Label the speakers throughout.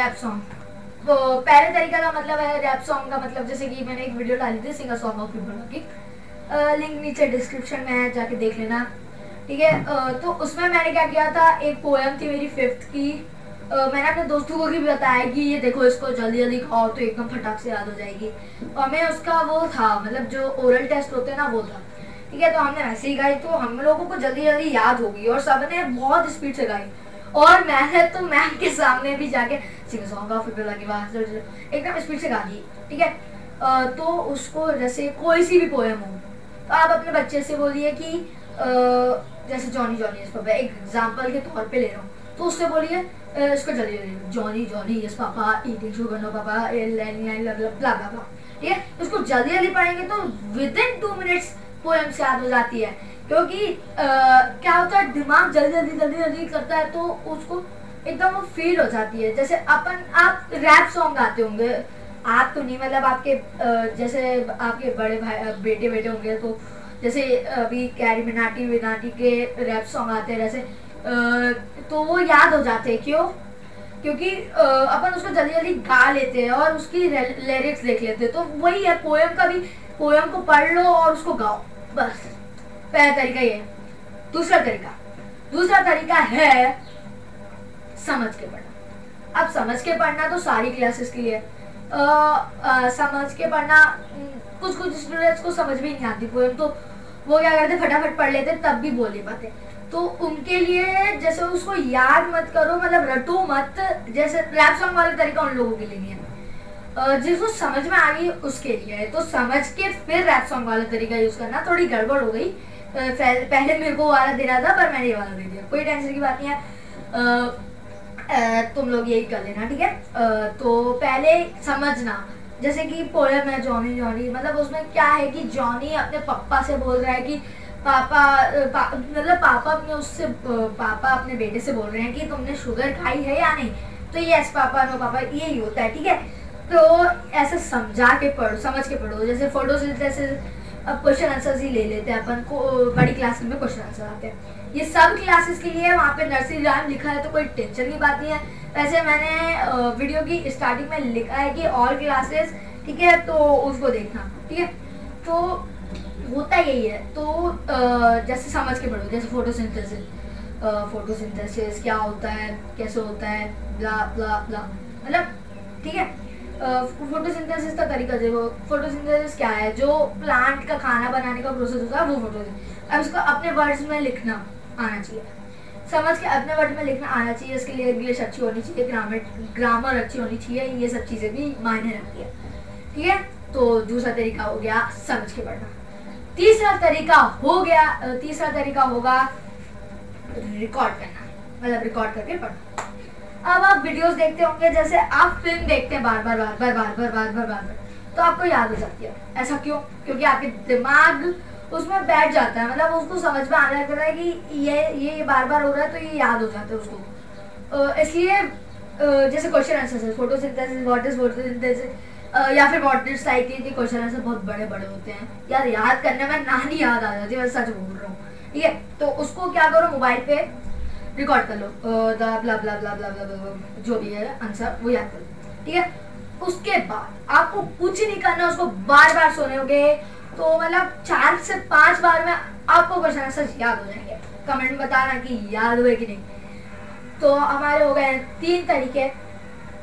Speaker 1: Rap song. वो पहले तरीका का मतलब है रैप सॉन्ग का मतलब, जैसे कि मैंने एक वीडियो डाली थी सिंगर सॉन्ग ऑफ पीपल की, लिंक नीचे डिस्क्रिप्शन में है, जाके देख लेना। ठीक है, तो उसमें मैंने क्या किया था, एक पोएम थी मेरी 5th की। मैंने अपने दोस्तों को भी बताया कि ये देखो इसको जल्दी जल्दी खाओ तो एकदम फटाक से याद हो जाएगी। और मैं उसका वो था, मतलब जो ओरल टेस्ट होते हैं ना वो था। ठीक है, तो हमने वैसे ही गाई, तो हम लोगों को जल्दी जल्दी याद होगी और सबने बहुत स्पीड से गाई। और मैंने तो मैम के सामने भी जाके सिंगर सॉन्ग ऑफ पीपल की बात एकदम स्पीड से गा दी। ठीक है, तो उसको जैसे कोई सी भी पोएम हो, तो आप अपने बच्चे से बोलिए कि जैसे जॉनी जॉनी यस पापा, एक एग्जांपल के तौर पे ले रहा हूँ, तो उससे बोलिए इसको जल्दी जल्दी, Johnny Johnny yes papa eating sugar no papa blah ब्ला ब्ला। ठीक है, उसको जल्दी जल्दी पढ़ेंगे तो विद इन 2 मिनट्स पोएम से याद हो जाती है। क्योंकि क्या होता है, दिमाग जल्दी जल्दी जल्दी जल्दी करता है तो उसको एकदम वो फील हो जाती है। जैसे आप रैप सॉन्ग गाते होंगे, आप तो नहीं, मतलब आपके जैसे आपके बड़े भाई बेटे होंगे, तो जैसे अभी कैरी मिनाटी के रैप सॉन्ग आते हैं जैसे, तो वो याद हो जाते हैं। क्यों? क्योंकि अपन उसको जल्दी जल्दी गा लेते हैं और उसकी लिरिक्स देख लेते हैं। तो वही है पोएम का भी, पोएम को पढ़ लो और उसको गाओ, बस। पहला तरीका ये। दूसरा तरीका है समझ के पढ़ना। अब समझ के पढ़ना तो सारी क्लासेस के लिए, समझ के पढ़ना कुछ स्टूडेंट्स को समझ भी नहीं आती पोएम, तो वो क्या करते फटाफट पढ़ लेते तब भी बोल नहीं पाते। तो उनके लिए जैसे उसको याद मत करो, मतलब रटो मत, जैसे रैप सॉन्ग वाला तरीका उन लोगों के लिए नहीं है। जिसको समझ में आ गई उसके लिए है, तो समझ के फिर रैप सॉन्ग वाला तरीका यूज करना। थोड़ी गड़बड़ हो गई, पहले मेरे को वाला देना था पर मैंने ये वाला दे दिया, कोई टेंशन की बात नहीं है। तुम लोग यही कर लेना। ठीक है, तो पहले समझना, जैसे कि पोएम है जॉनी जॉनी, मतलब उसमें क्या है कि जॉनी अपने पापा से बोल रहा है कि मतलब पापा अपने बेटे से बोल रहे हैं कि तुमने शुगर खाई है या नहीं, तो यस पापा, नो पापा, यही होता है। ठीक है, तो ऐसे समझ के पढ़ो। जैसे फोटोसिंथेसिस, अब क्वेश्चन आंसर्स ही ले लेते हैं अपन को, बड़ी क्लास में क्वेश्चन आंसर आते हैं, ये सब क्लासेस के लिए। वहाँ पे नर्सरी राइम लिखा है तो कोई टेंशन की बात नहीं है। वैसे मैंने वीडियो की स्टार्टिंग में लिखा है कि ऑल क्लासेस, ठीक है, तो उसको देखना। ठीक है, तो होता यही है। तो जैसे समझ के पढ़ो, जैसे फोटोसिंथेसिस क्या होता है, कैसे होता है, ब्ला ब्ला ब्ला, मतलब। ठीक है, फोटोसिंथेसिस का तरीका देखो। फोटोसिंथेसिस क्या है, जो प्लांट का खाना बनाने का प्रोसेस होता है वो फोटोसिंथेसिस। अब इसको अपने वर्ड्स में लिखना आना चाहिए, समझ के अपने वर्ड में लिखना आना चाहिए। इसके लिए इंग्लिश अच्छी होनी चाहिए, ग्रामर अच्छी होनी चाहिए, ये सब चीज़ें भी मायने रखती है। ठीक है, तो दूसरा तरीका हो गया समझ के पढ़ना। तीसरा तरीका होगा रिकॉर्ड करना, मतलब रिकॉर्ड करके पढ़ना। अब आप वीडियोस देखते होंगे, जैसे आप फिल्म देखते हैं बार बार, तो आपको याद हो जाती है। ऐसा क्यों? क्योंकि आपके दिमाग उसमें बैठ जाता है, मतलब उसको समझ में आने लगता है कि ये बार बार हो रहा है, तो ये याद हो जाता है उसको। इसलिए जैसे question answer, photosynthesis, what is photosynthesis, या फिर वाटर साइकिल के क्वेश्चन आंसर बहुत बड़े बड़े होते हैं यार, याद करने में नानी याद आ जाती है, मैं सच बोल रहा हूँ। ठीक है, तो उसको क्या करो, मोबाइल पे रिकॉर्ड कर लो, ब्ला ब्ला ब्ला ब्ला ब्ला, जो भी है आंसर वो याद कर लो। ठीक है, उसके बाद आपको कुछ नहीं करना, उसको बार बार सुनोगे तो मतलब 4 से 5 बार में आपको क्वेश्चन आंसर याद हो जाएंगे। कमेंट में बताना कि याद हुए कि नहीं। तो हमारे हो गए 3 तरीके।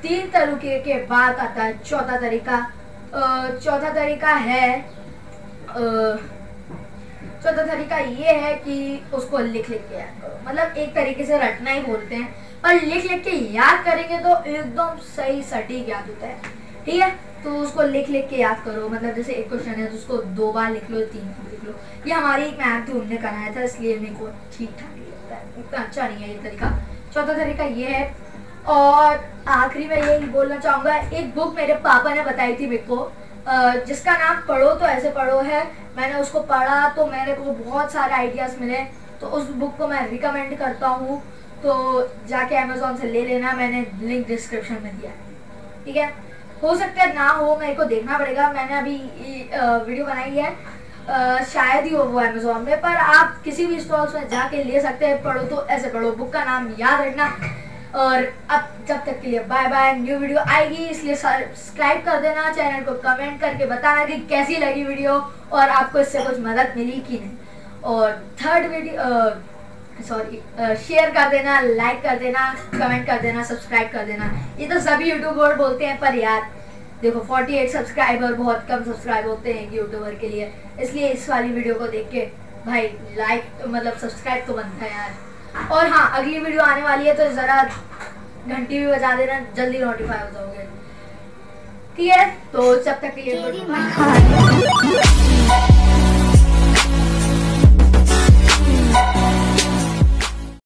Speaker 1: 3 तरीके के बाद आता है चौथा तरीका। चौथा तरीका ये है कि उसको लिख के याद करो। मतलब एक तरीके से रटना ही बोलते हैं, पर लिख के याद करेंगे तो एकदम सही सटीक याद होता है। ठीक है, तो उसको लिख के याद करो। मतलब जैसे एक क्वेश्चन है तो उसको 2 बार लिख लो, 3 बार लिख लो। ये हमारी एक मैम थी, उन्होंने कराया था, इसलिए मेरे को ठीक ठाक नहीं लगता है, इतना अच्छा नहीं है ये तरीका। चौथा तरीका ये है। और आखिरी में यही बोलना चाहूँगा, एक बुक मेरे पापा ने बताई थी मेरे को, जिसका नाम पढ़ो तो ऐसे पढ़ो है। मैंने उसको पढ़ा तो मेरे को बहुत सारे आइडियाज़ मिले, तो उस बुक को मैं रिकमेंड करता हूँ। तो जाके अमेज़ॉन से ले लेना, मैंने लिंक डिस्क्रिप्शन में दिया है। ठीक है, हो सकता है ना हो, मेरे को देखना पड़ेगा। मैंने अभी वीडियो बनाई है, शायद ही हो वो अमेज़ॉन में, पर आप किसी भी स्टॉल्स में जाके ले सकते हैं। पढ़ो तो ऐसे पढ़ो, बुक का नाम याद रखना, और अब जब तक के लिए बाय बाय। न्यू वीडियो आएगी, इसलिए सब्सक्राइब कर देना चैनल को, कमेंट करके बताना कि कैसी लगी वीडियो और आपको इससे कुछ मदद मिली कि नहीं। और थर्ड वीडियो शेयर कर देना, लाइक कर देना, कमेंट कर देना, सब्सक्राइब कर देना। ये तो सभी यूट्यूबर बोलते हैं, पर यार देखो 48 सब्सक्राइबर बहुत कम सब्सक्राइब होते हैं यूट्यूबर के लिए, इसलिए इस वाली वीडियो को देख के भाई लाइक मतलब सब्सक्राइब तो बनता है यार। और हाँ, अगली वीडियो आने वाली है तो ज़रा घंटी भी बजा देना, जल्दी नोटिफाई हो जाओगे। ठीक है, तो जब तक के लिए